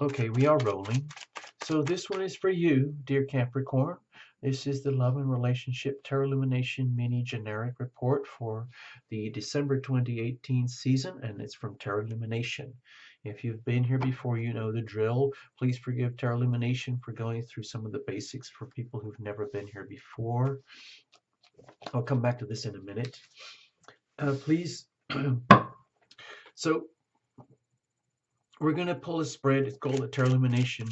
Okay, we are rolling. So this one is for you, dear Capricorn. This is the Love and Relationship Tarot Illumination Mini Generic Report for the December 2018 season, and it's from Tarot Illumination. If you've been here before, you know the drill. Please forgive Tarot Illumination for going through some of the basics for people who've never been here before. I'll come back to this in a minute. Please. So we're going to pull a spread. It's called a Tarot Illumination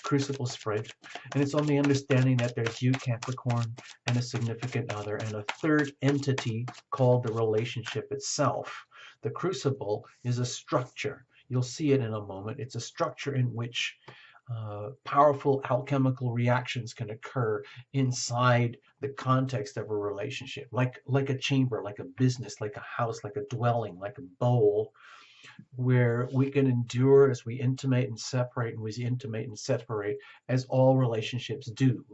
Crucible spread. And it's on the understanding that there's you, Capricorn, and a significant other, and a third entity called the relationship itself. The crucible is a structure. You'll see it in a moment. It's a structure in which powerful alchemical reactions can occur inside the context of a relationship, like a chamber, like a business, like a house, like a dwelling, like a bowl, where we can endure as we intimate and separate, and we intimate and separate as all relationships do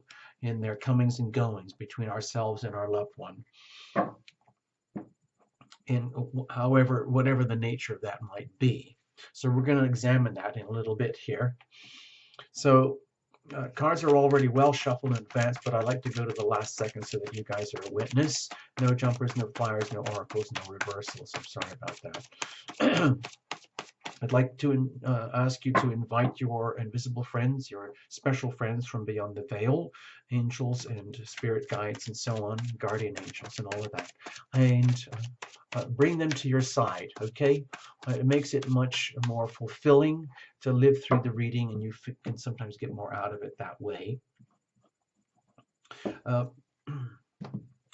in their comings and goings between ourselves and our loved one, in however, whatever the nature of that might be. So we're going to examine that in a little bit here. So cards are already well shuffled in advance, but I like to go to the last second so that you guys are a witness. No jumpers, no flyers, no oracles, no reversals. I'm sorry about that. I'd like to ask you to invite your invisible friends, your special friends from beyond the veil, angels and spirit guides and so on, guardian angels and all of that, and bring them to your side, okay? It makes it much more fulfilling to live through the reading, and you can sometimes get more out of it that way. A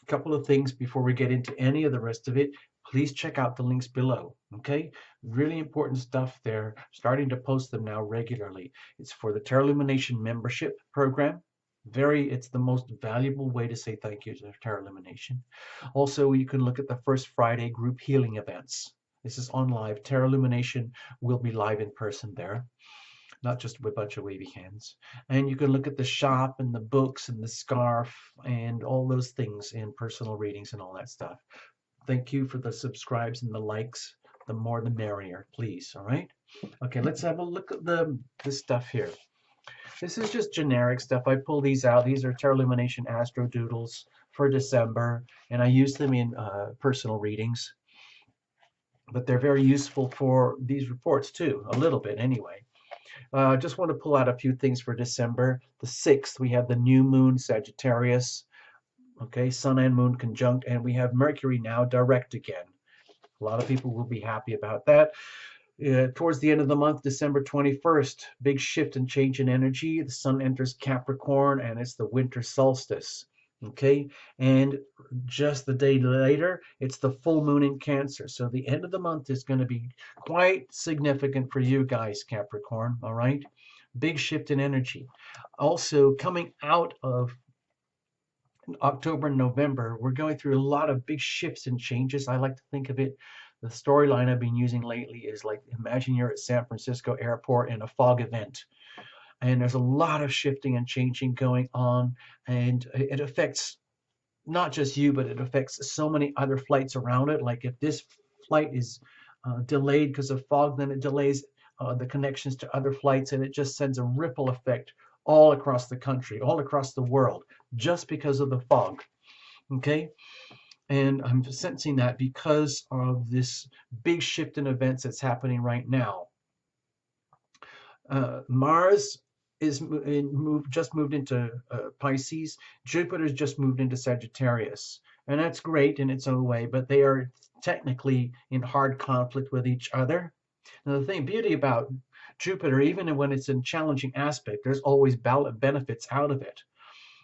couple of things before we get into any of the rest of it. Please check out the links below, okay? Really important stuff there. Starting to post them now regularly. It's for the Tarot Illumination membership program. It's the most valuable way to say thank you to Tarot Illumination. Also, you can look at the first Friday group healing events. This is on live. Tarot Illumination will be live in person there, not just with a bunch of wavy hands. And you can look at the shop and the books and the scarf and all those things in personal readings and all that stuff. Thank you for the subscribes and the likes. The more the merrier, please. All right. Okay, let's have a look at this stuff here. This is just generic stuff. I pull these out. These are Tarot Illumination Astro Doodles for December, and I use them in personal readings. But they're very useful for these reports too, a little bit anyway. Just want to pull out a few things for December. The 6th, we have the new moon, Sagittarius. Okay, Sun and Moon conjunct, and we have Mercury now direct again. A lot of people will be happy about that. Towards the end of the month, December 21st, big shift and change in energy. The Sun enters Capricorn, and it's the winter solstice. Okay, and just the day later, it's the full moon in Cancer. So the end of the month is going to be quite significant for you guys, Capricorn. All right, big shift in energy. Also, coming out of October and November, we're going through a lot of big shifts and changes. I like to think of it, the storyline I've been using lately is like, imagine you're at San Francisco airport in a fog event. And there's a lot of shifting and changing going on. And it affects not just you, but it affects so many other flights around it. Like if this flight is delayed because of fog, then it delays the connections to other flights, and it just sends a ripple effect all across the country, all across the world, just because of the fog. Okay? And I'm sensing that because of this big shift in events that's happening right now. Mars is just moved into Pisces. Jupiter's just moved into Sagittarius. And that's great in its own way, but they are technically in hard conflict with each other. Now, the beauty about Jupiter, even when it's in challenging aspect, there's always benefits out of it.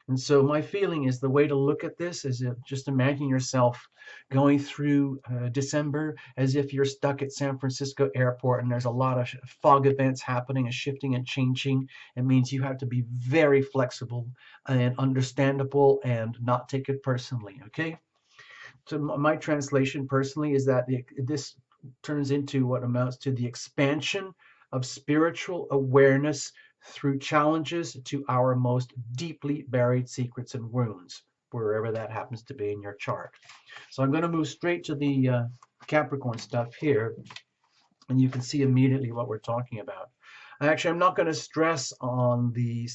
And so my feeling is the way to look at this is just imagine yourself going through December as if you're stuck at San Francisco airport and there's a lot of fog events happening and shifting and changing. It means you have to be very flexible and understandable and not take it personally, okay? So my translation personally is that this turns into what amounts to the expansion of spiritual awareness through challenges to our most deeply buried secrets and wounds, wherever that happens to be in your chart. So I'm going to move straight to the Capricorn stuff here, and you can see immediately what we're talking about. Actually, I'm not going to stress on the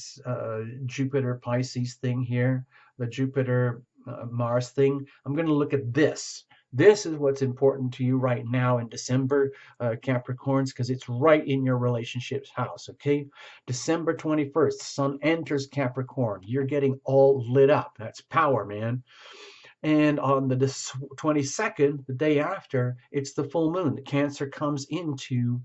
Jupiter Pisces thing here, the Jupiter Mars thing. I'm going to look at this. This is what's important to you right now in December, Capricorns, because it's right in your relationships house, okay? December 21st, Sun enters Capricorn. You're getting all lit up. That's power, man. And on the 22nd, the day after, it's the full moon. The Cancer comes into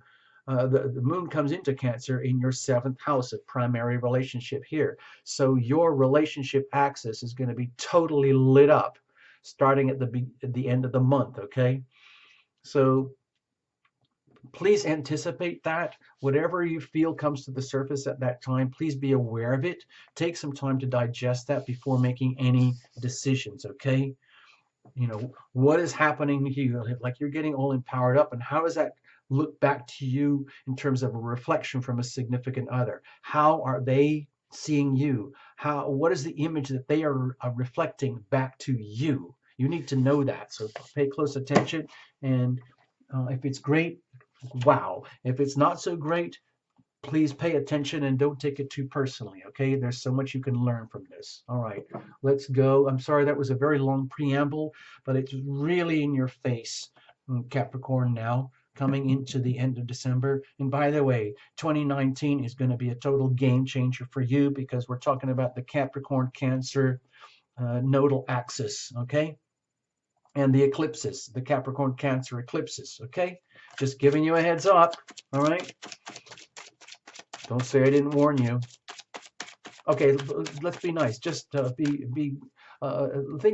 the moon comes into Cancer in your seventh house of primary relationship here. So your relationship axis is going to be totally lit up starting at the end of the month. Okay, so please anticipate that. Whatever you feel comes to the surface at that time, please be aware of it. Take some time to digest that before making any decisions. Okay, you know, what is happening to you? Like you're getting all empowered up, and how does that look back to you in terms of a reflection from a significant other? How are they seeing you? What is the image that they are reflecting back to you? You need to know that, so pay close attention. And if it's great, wow. If it's not so great, please pay attention and don't take it too personally, okay? There's so much you can learn from this. All right, let's go. I'm sorry that was a very long preamble, but it's really in your face, Capricorn, now coming into the end of December. And by the way, 2019 is going to be a total game changer for you because we're talking about the Capricorn Cancer nodal axis, okay? And the eclipses, the Capricorn Cancer eclipses, okay? Just giving you a heads up, all right? Don't say I didn't warn you. Okay, let's be nice. Just think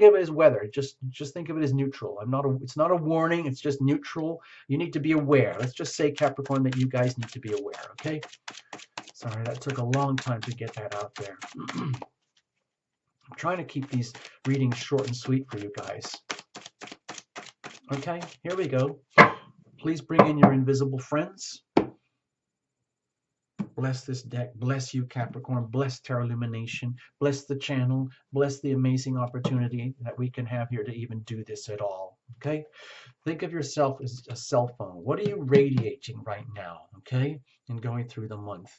of it as weather. Just think of it as neutral. It's not a warning. It's just neutral. You need to be aware. Let's just say, Capricorn, that you guys need to be aware. Okay. Sorry, that took a long time to get that out there. I'm trying to keep these readings short and sweet for you guys. Okay, here we go. Please bring in your invisible friends. Bless this deck. Bless you, Capricorn. Bless Tarot Lumination. Bless the channel. Bless the amazing opportunity that we can have here to even do this at all. Okay? Think of yourself as a cell phone. What are you radiating right now? Okay? And going through the month.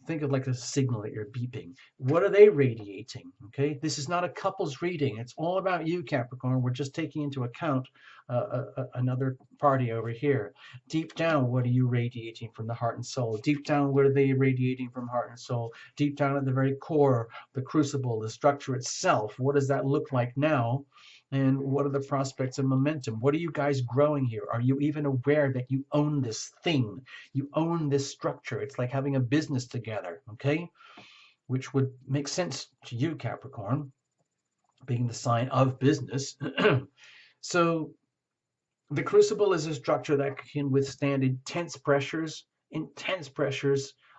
Think of like a signal that you're beeping. What are they radiating? Okay, this is not a couple's reading. It's all about you, Capricorn. We're just taking into account another party over here. Deep down, what are you radiating from the heart and soul? Deep down, what are they radiating from heart and soul? Deep down at the very core, the crucible, the structure itself, what does that look like now? And what are the prospects of momentum? What are you guys growing here? Are you even aware that you own this thing? You own this structure. It's like having a business together, okay? Which would make sense to you, Capricorn, being the sign of business. So the crucible is a structure that can withstand intense pressures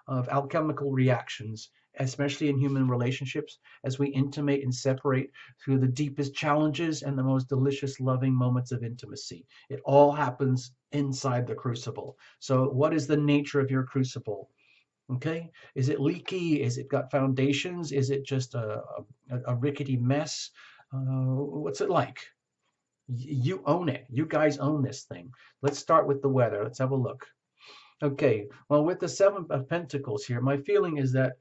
of alchemical reactions, especially in human relationships, as we intimate and separate through the deepest challenges and the most delicious, loving moments of intimacy. It all happens inside the crucible. So what is the nature of your crucible? Okay, is it leaky? Is it got foundations? Is it just a rickety mess? What's it like? You own it. You guys own this thing. Let's start with the weather. Let's have a look. Okay, well, with the Seven of Pentacles here, my feeling is that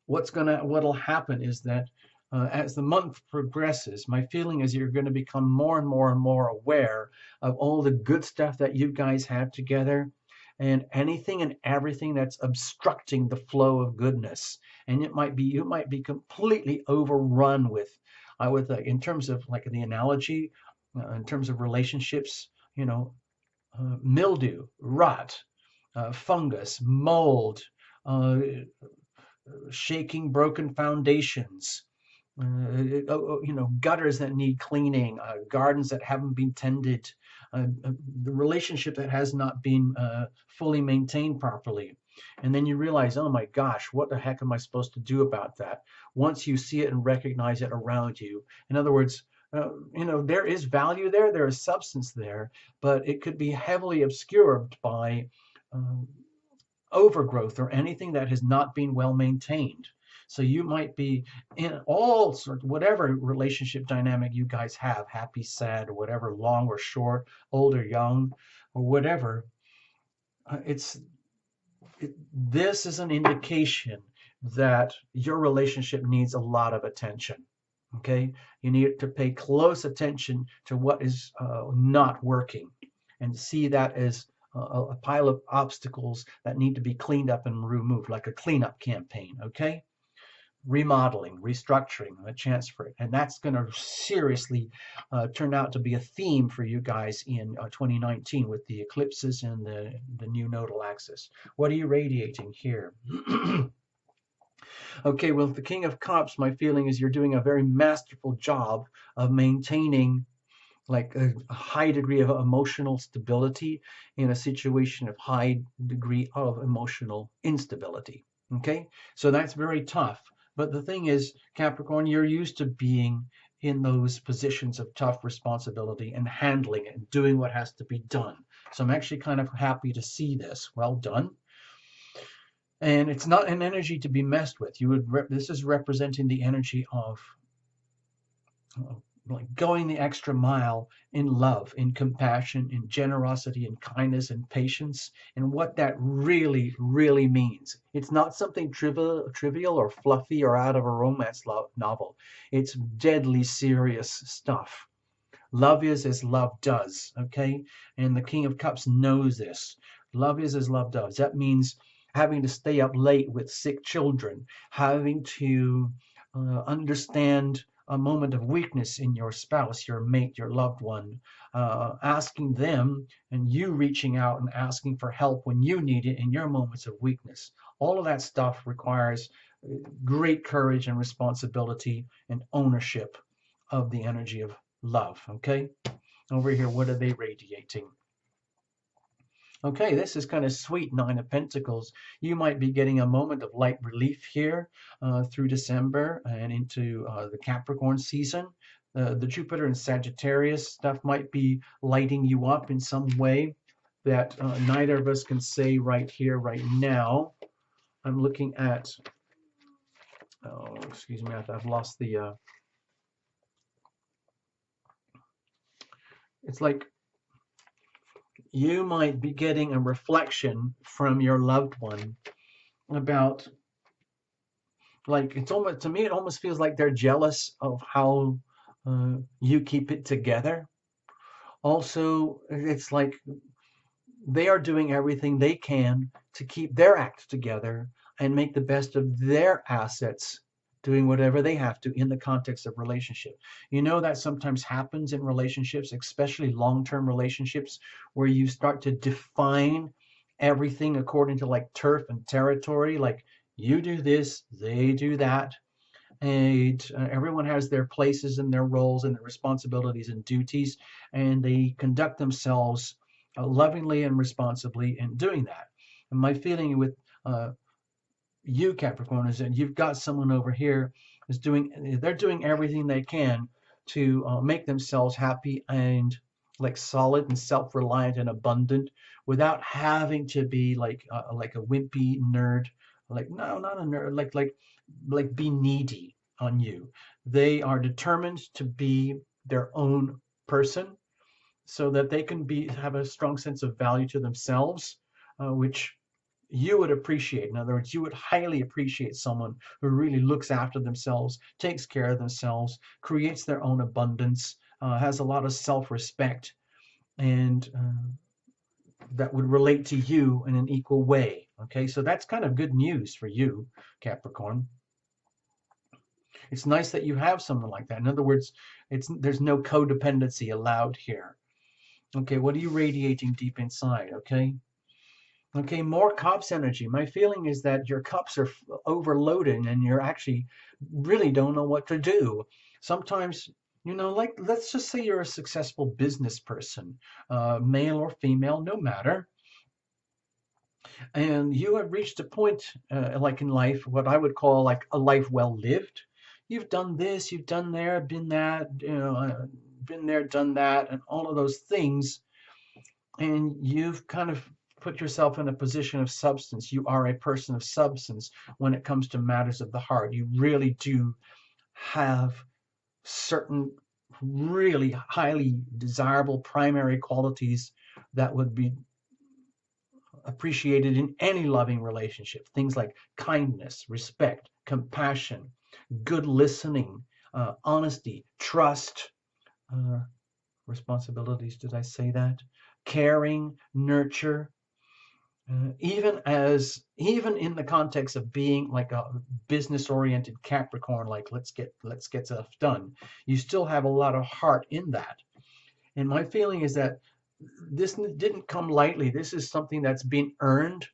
what'll happen is that as the month progresses, my feeling is you're going to become more and more and more aware of all the good stuff that you guys have together and anything and everything that's obstructing the flow of goodness. And you might be completely overrun with in terms of like the analogy, in terms of relationships, mildew, rot, fungus, mold, shaking broken foundations, gutters that need cleaning, gardens that haven't been tended, the relationship that has not been fully maintained properly. And then you realize, oh my gosh, what the heck am I supposed to do about that? Once you see it and recognize it around you. In other words, there is value there is substance there, but it could be heavily obscured by overgrowth or anything that has not been well maintained. So you might be in all sorts, whatever relationship dynamic you guys have, happy, sad, or whatever, long or short, old or young, or whatever. It's This is an indication that your relationship needs a lot of attention. Okay, you need to pay close attention to what is not working, and see that as a pile of obstacles that need to be cleaned up and removed, like a cleanup campaign. Okay, remodeling, restructuring, a chance for it. And that's going to seriously turn out to be a theme for you guys in 2019 with the eclipses and the new nodal axis. What are you radiating here? Okay, well, the King of Cups, my feeling is you're doing a very masterful job of maintaining like a high degree of emotional stability in a situation of high degree of emotional instability. Okay, so that's very tough. But the thing is, Capricorn, you're used to being in those positions of tough responsibility and handling it and doing what has to be done. So I'm actually kind of happy to see this. Well done. And it's not an energy to be messed with. This is representing the energy of like going the extra mile in love, in compassion, in generosity, in kindness, and patience, and what that really, really means. It's not something trivial or fluffy or out of a romance novel. It's deadly serious stuff. Love is as love does, okay? And the King of Cups knows this. Love is as love does. That means having to stay up late with sick children, having to understand a moment of weakness in your spouse, your mate, your loved one, asking them and you reaching out and asking for help when you need it in your moments of weakness. All of that stuff requires great courage and responsibility and ownership of the energy of love. Okay, over here, what are they radiating? Okay, this is kind of sweet, Nine of Pentacles. You might be getting a moment of light relief here through December and into the Capricorn season. The Jupiter and Sagittarius stuff might be lighting you up in some way that neither of us can say right here, right now. I'm looking at, oh, excuse me, I've lost the, it's like you might be getting a reflection from your loved one about, like, it's almost, to me it almost feels like they're jealous of how you keep it together. Also, it's like they are doing everything they can to keep their act together and make the best of their assets, doing whatever they have to in the context of relationship. You know that sometimes happens in relationships, especially long-term relationships, where you start to define everything according to like turf and territory, like you do this, they do that, and everyone has their places and their roles and their responsibilities and duties, and they conduct themselves lovingly and responsibly in doing that. And my feeling with you, Capricorn, is that you've got someone over here is they're doing everything they can to make themselves happy and like solid and self-reliant and abundant without having to be like a wimpy nerd, like no, not a nerd, like be needy on you. They are determined to be their own person so that they can have a strong sense of value to themselves, which you would appreciate. In other words, you would highly appreciate someone who really looks after themselves, takes care of themselves, creates their own abundance, has a lot of self-respect, and that would relate to you in an equal way. Okay, so that's kind of good news for you, Capricorn. It's nice that you have someone like that. In other words, there's no codependency allowed here. Okay, what are you radiating deep inside? Okay. Okay, more cups energy. My feeling is that your cups are overloaded and you're actually really don't know what to do. Sometimes, like let's just say you're a successful business person, male or female, no matter, and you have reached a point like in life, what I would call like a life well lived. You've done this, you've done there, been that, been there, done that, and all of those things, and you've kind of put yourself in a position of substance. You are a person of substance when it comes to matters of the heart. You really do have certain really highly desirable primary qualities that would be appreciated in any loving relationship. Things like kindness, respect, compassion, good listening, honesty, trust, uh, responsibilities. Did I say that? Caring, nurture. Even in the context of being like a business-oriented Capricorn, like let's get stuff done, you still have a lot of heart in that. And my feeling is that this didn't come lightly. This is something that's been earned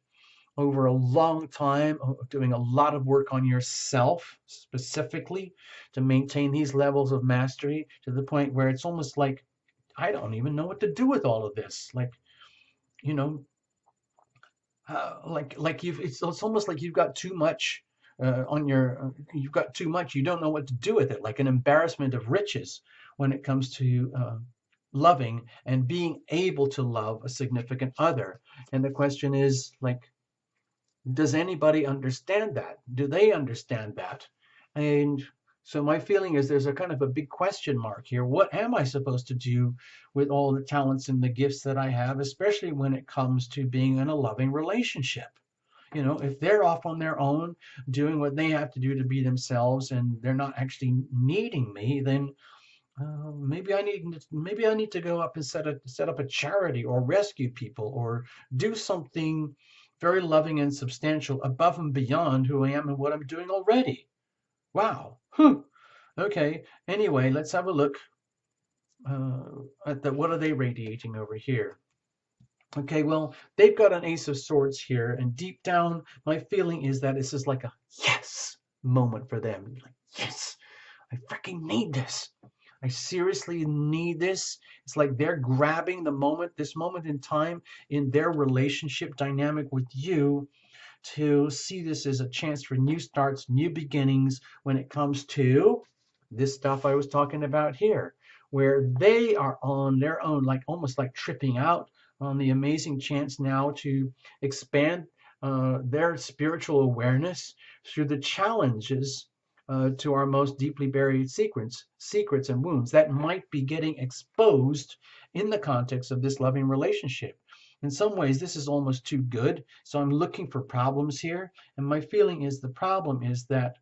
over a long time, doing a lot of work on yourself specifically to maintain these levels of mastery to the point where it's almost like I don't even know what to do with all of this. Like, you know, like it's almost like you've got too much on your you've got too much. You don't know what to do with it. Like an embarrassment of riches when it comes to loving and being able to love a significant other. And the question is like, does anybody understand that? Do they understand that? And so my feeling is there's a kind of a big question mark here. What am I supposed to do with all the talents and the gifts that I have, especially when it comes to being in a loving relationship? You know, if they're off on their own, doing what they have to do to be themselves, and they're not actually needing me, then maybe I need to go up and set up a charity or rescue people or do something very loving and substantial above and beyond who I am and what I'm doing already. Wow. Okay. Anyway, let's have a look at what are they radiating over here. Okay, well, they've got an Ace of Swords here, and deep down, my feeling is that this is like a yes moment for them. Like, yes, I freaking need this. I seriously need this. It's like they're grabbing the moment, this moment in time in their relationship dynamic with you to see this as a chance for new starts, new beginnings when it comes to this stuff I was talking about here, where they are on their own, like almost like tripping out on the amazing chance now to expand their spiritual awareness through the challenges to our most deeply buried secrets and wounds that might be getting exposed in the context of this loving relationship. In some ways, this is almost too good. So I'm looking for problems here. And my feeling is the problem is that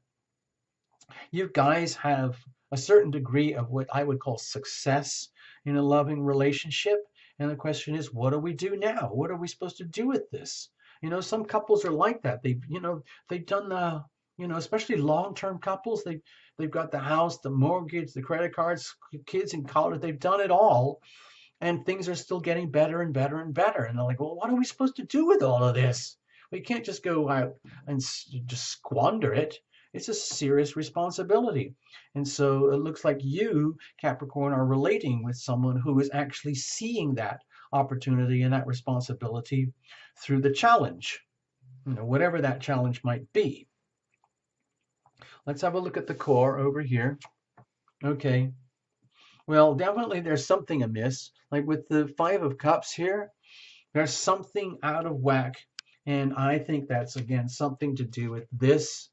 you guys have a certain degree of what I would call success in a loving relationship. And the question is, what do we do now? What are we supposed to do with this? You know, some couples are like that. They've done the, especially long-term couples, they've got the house, the mortgage, the credit cards, kids in college, they've done it all. And things are still getting better and better and better. And they're like, well, what are we supposed to do with all of this? We can't just go out and just squander it. It's a serious responsibility. And so it looks like you, Capricorn, are relating with someone who is actually seeing that opportunity and that responsibility through the challenge, whatever that challenge might be. Let's have a look at the core over here. Okay. Well, definitely there's something amiss. Like with the Five of Cups here, there's something out of whack. And I think that's, again, something to do with this,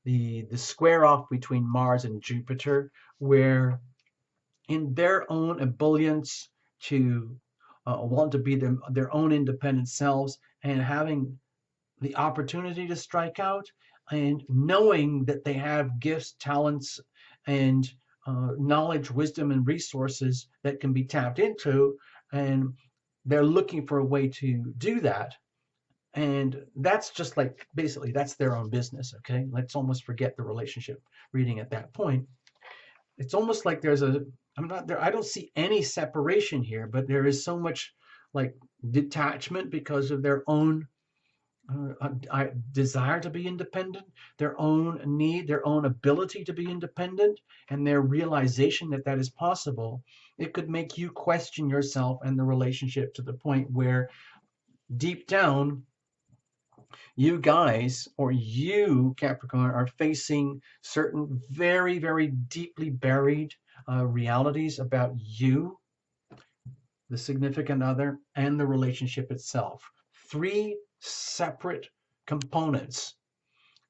the square off between Mars and Jupiter, where in their own ebullience to want to be their own independent selves and having the opportunity to strike out and knowing that they have gifts, talents, and knowledge, wisdom, and resources that can be tapped into, and they're looking for a way to do that. And that's just like, basically, that's their own business, okay? Let's almost forget the relationship reading at that point. It's almost like I don't see any separation here, but there is so much like detachment because of their own desire to be independent, their own need, their own ability to be independent, and their realization that that is possible. It could make you question yourself and the relationship to the point where deep down, you guys, or you, Capricorn, are facing certain very, very deeply buried realities about you, the significant other, and the relationship itself. Three separate components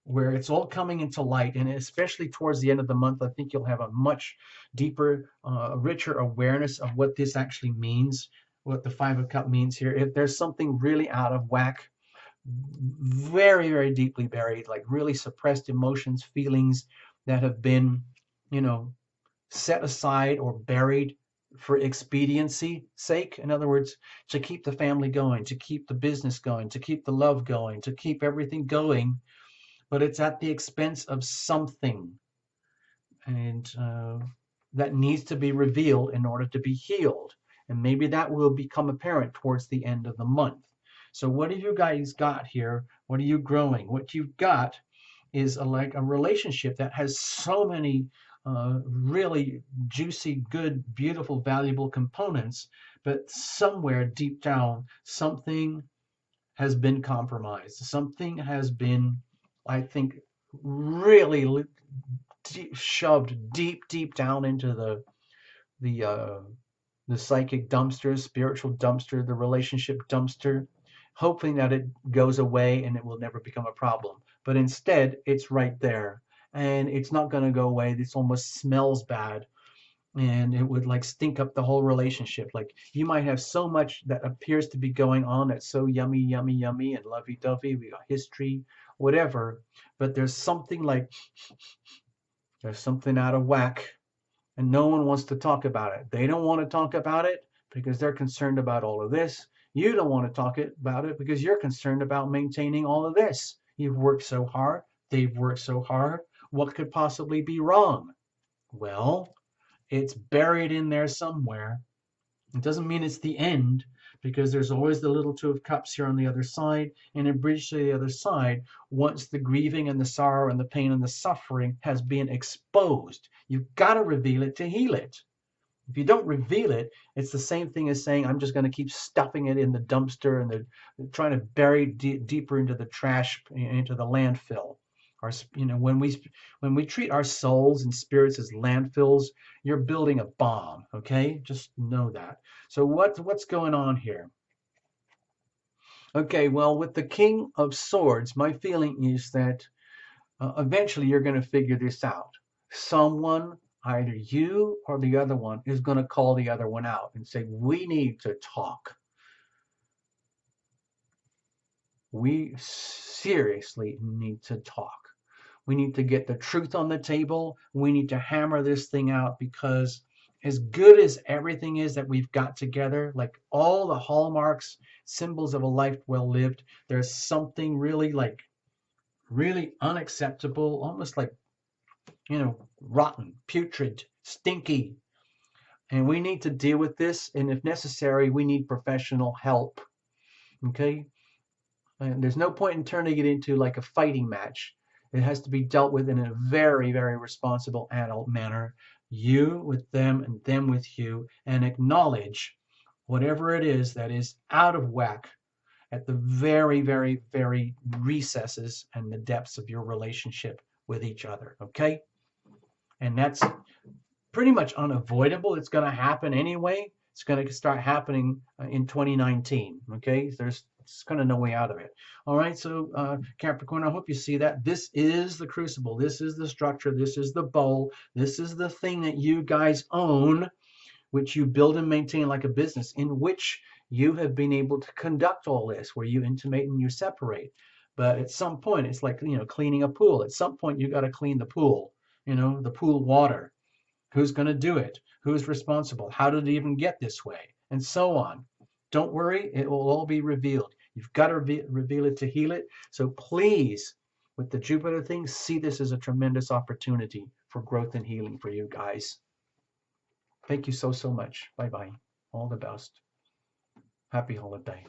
where it's all coming into light, and especially towards the end of the month, I think you'll have a much deeper, richer awareness of what this actually means, what the Five of Cups means here. If there's something really out of whack, very, very deeply buried, like really suppressed emotions, feelings that have been, you know, set aside or buried for expediency sake. In other words, to keep the family going, to keep the business going, to keep the love going, to keep everything going, but it's at the expense of something. And that needs to be revealed in order to be healed. And maybe that will become apparent towards the end of the month. So what have you guys got here? What are you growing? What you've got is like a relationship that has so many really juicy, good, beautiful, valuable components, but somewhere deep down, something has been compromised. Something has been, I think, really shoved deep, deep down into the uh, the psychic dumpster, spiritual dumpster, the relationship dumpster, hoping that it goes away and it will never become a problem. But instead, it's right there, and it's not going to go away. This almost smells bad, and it would like stink up the whole relationship. Like you might have so much that appears to be going on that's so yummy, yummy, yummy, and lovey-dovey. We got history, whatever, but there's something out of whack, and no one wants to talk about it. They don't want to talk about it because they're concerned about all of this. You don't want to talk about it because you're concerned about maintaining all of this. You've worked so hard. They've worked so hard. What could possibly be wrong? Well, it's buried in there somewhere. It doesn't mean it's the end, because there's always the little two of cups here on the other side, and a bridge to the other side once the grieving and the sorrow and the pain and the suffering has been exposed. You've got to reveal it to heal it. If you don't reveal it, it's the same thing as saying, I'm just going to keep stuffing it in the dumpster and trying to bury deeper into the trash, into the landfill. Our, when we treat our souls and spirits as landfills, you're building a bomb. Okay, just know that. So what's going on here? Okay, well, with the King of Swords, my feeling is that eventually you're going to figure this out. Someone, either you or the other one, is going to call the other one out and say, we need to talk. We seriously need to talk. We need to get the truth on the table. We need to hammer this thing out, because as good as everything is that we've got together, like all the hallmarks, symbols of a life well lived, there's something really unacceptable, almost like, rotten, putrid, stinky. And we need to deal with this. And if necessary, we need professional help. Okay? And there's no point in turning it into like a fighting match. It has to be dealt with in a very, very responsible adult manner. You with them and them with you, and acknowledge whatever it is that is out of whack at the very, very, very recesses and the depths of your relationship with each other. Okay? And that's pretty much unavoidable. It's going to happen anyway. It's going to start happening in 2019. Okay, there's kind of no way out of it. All right, so Capricorn, I hope you see that. This is the crucible. This is the structure. This is the bowl. This is the thing that you guys own, which you build and maintain like a business, in which you have been able to conduct all this, where you intimate and you separate. But at some point, it's like, cleaning a pool. At some point, you got to clean the pool, the pool water. Who's going to do it? Who's responsible? How did it even get this way? And so on. Don't worry, it will all be revealed. You've got to reveal it to heal it. So please, with the Jupiter thing, see this as a tremendous opportunity for growth and healing for you guys. Thank you so, so much. Bye-bye. All the best. Happy holiday.